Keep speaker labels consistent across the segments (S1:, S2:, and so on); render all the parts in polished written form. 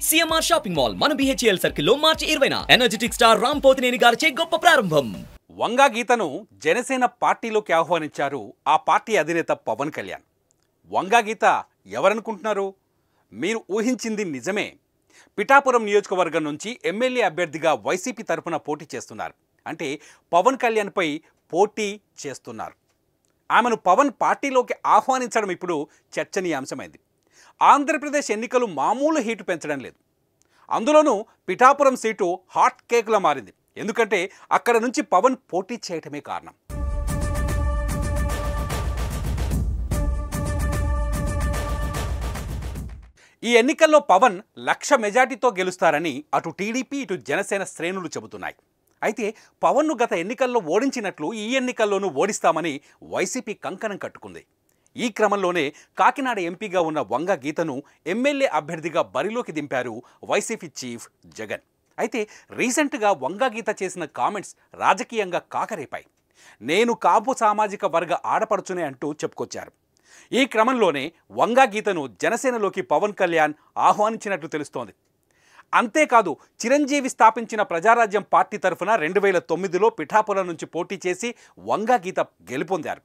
S1: CMR shopping mall మన BHEL circle లో మార్చి 20న energetic star Ram Pothineni గారిచే గొప్ప ప్రారంభం.
S2: వంగా గీతను జనసేన పార్టీలోకి ఆహ్వానించారు ఆ పార్టీ అధినేత పవన్ కళ్యాణ్. వంగా గీత ఎవరనుకుంటున్నారు? మీరు ఊహించింది నిజమే. పిఠాపురం నియోజకవర్గం నుంచి ఎమ్మెల్యే అభ్యర్థిగా వైసీపీ తరఫున పోటీ చేస్తున్నారు. అంటే పవన్ కళ్యాణ్పై పోటీ చేస్తున్నారు. ఆమెను పవన్ పార్టీలోకి ఆహ్వానించడం ఇప్పుడు చర్చనీయాంశమైంది. ఆంధ్రప్రదేశ్ ఎన్నికలు మామూలు హీటు పెంచడం లేదు. అందులోనూ పిఠాపురం సీటు హాట్ కేక్లా మారింది. ఎందుకంటే అక్కడ నుంచి పవన్ పోటీ చేయటమే కారణం. ఈ ఎన్నికల్లో పవన్ 1,00,000 మెజార్టీతో గెలుస్తారని అటు టీడీపీ ఇటు జనసేన శ్రేణులు చెబుతున్నాయి. అయితే పవన్ను గత ఎన్నికల్లో ఓడించినట్లు ఈ ఎన్నికల్లోనూ ఓడిస్తామని వైసీపీ కంకణం కట్టుకుంది. ఈ క్రమంలోనే కాకినాడ ఎంపీగా ఉన్న వంగా గీతను ఎమ్మెల్యే అభ్యర్థిగా బరిలోకి దింపారు వైసీపీ చీఫ్ జగన్. అయితే రీసెంట్గా వంగా గీత చేసిన కామెంట్స్ రాజకీయంగా కాకరేపాయి. నేను కాపు సామాజిక వర్గ ఆడపడుచునే అంటూ చెప్పుకొచ్చారు. ఈ క్రమంలోనే వంగా గీతను జనసేనలోకి పవన్ కళ్యాణ్ ఆహ్వానించినట్లు తెలుస్తోంది. అంతేకాదు, చిరంజీవి స్థాపించిన ప్రజారాజ్యం పార్టీ తరఫున 2009లో పిఠాపురం నుంచి పోటీ చేసి వంగా గీత గెలుపొందారు.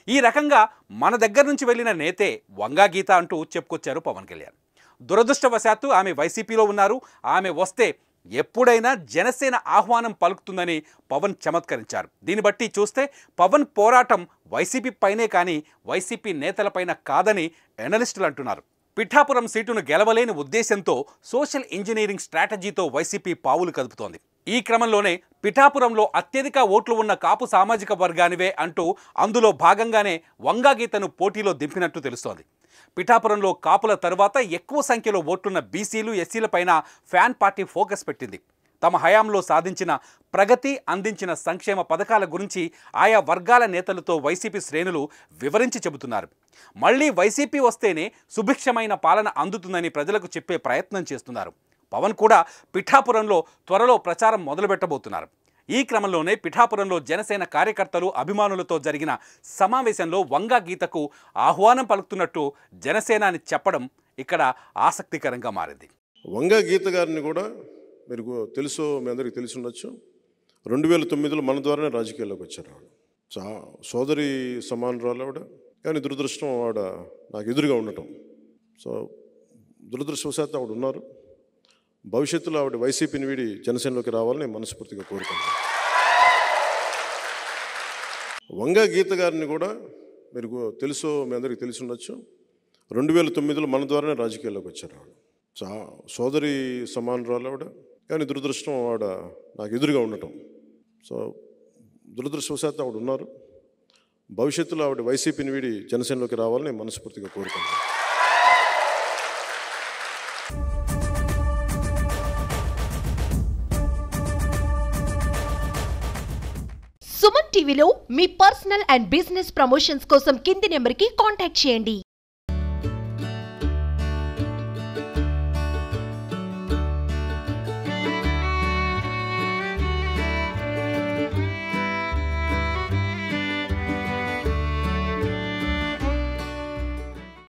S2: ఈ రకంగా మన దగ్గర నుంచి వెళ్ళిన నేతే వంగా గీత అంటూ చెప్పుకొచ్చారు పవన్ కళ్యాణ్. దురదృష్టవశాత్తు ఆమె వైసీపీలో ఉన్నారు. ఆమె వస్తే ఎప్పుడైనా జనసేన ఆహ్వానం పలుకుతుందని పవన్ చమత్కరించారు. దీన్ని బట్టి చూస్తే పవన్ పోరాటం వైసీపీ పైనే కానీ వైసీపీ నేతలపైన కాదని ఎనలిస్టులు అంటున్నారు. పిఠాపురం సీటును గెలవలేని ఉద్దేశంతో సోషల్ ఇంజనీరింగ్ స్ట్రాటజీతో వైసీపీ పావులు కదుపుతోంది. ఈ క్రమంలోనే పిఠాపురంలో అత్యధిక ఓట్లు ఉన్న కాపు సామాజిక వర్గానివే అంటూ అందులో భాగంగానే వంగా గీతను పోటీలో దింపినట్టు తెలుస్తోంది. పిఠాపురంలో కాపుల తరువాత ఎక్కువ సంఖ్యలో ఓట్లున్న బీసీలు ఎస్సీలపైన ఫ్యాన్ పార్టీ ఫోకస్ పెట్టింది. తమ హయాంలో సాధించిన ప్రగతి, అందించిన సంక్షేమ పథకాల గురించి ఆయా వర్గాల నేతలతో వైసీపీ శ్రేణులు వివరించి చెబుతున్నారు. మళ్లీ వైసీపీ వస్తేనే సుభిక్షమైన పాలన అందుతుందని ప్రజలకు చెప్పే ప్రయత్నం చేస్తున్నారు. పవన్ కూడా పిఠాపురంలో త్వరలో ప్రచారం మొదలుపెట్టబోతున్నారు. ఈ క్రమంలోనే పిఠాపురంలో జనసేన కార్యకర్తలు, అభిమానులతో జరిగిన సమావేశంలో వంగా గీతకు ఆహ్వానం పలుకుతున్నట్టు జనసేన అని చెప్పడం ఇక్కడ ఆసక్తికరంగా మారింది.
S3: వంగా గీత గారిని కూడా మీరు తెలుసో, మీ అందరికీ తెలిసి ఉండొచ్చు, 2009లో మన ద్వారానే రాజకీయాల్లోకి వచ్చారు. ఆవిడ సోదరి సమానురాలు ఆవిడ. కానీ దురదృష్టం ఆవిడ నాకు ఎదురుగా ఉండటం. సో దురదృష్టవశాత్తు ఆవిడ ఉన్నారు. భవిష్యత్తులో ఆవిడ వైసీపీని వీడి జనసేనలోకి రావాలని నేను మనస్ఫూర్తిగా కోరుకుంటాను. వంగా గీత గారిని కూడా మీరు తెలుసో, మీ అందరికీ తెలిసి ఉండొచ్చు, 2009లో మన ద్వారానే రాజకీయాల్లోకి వచ్చారు. ఆవిడ సోదరి సమానురాలు ఆవిడ. కానీ దురదృష్టం ఆవిడ నాకు ఎదురుగా ఉండటం. సో దురదృష్టవశాత్తు ఆవిడ ఉన్నారు. భవిష్యత్తులో ఆవిడ వైసీపీని వీడి జనసేనలోకి రావాలని నేను మనస్ఫూర్తిగా కోరుకుంటాను.
S4: సుమన్ టీవీలో మీ పర్సనల్ అండ్ బిజినెస్ ప్రమోషన్స్ కోసం కింది నెంబర్కి కాంటాక్ట్ చేయండి.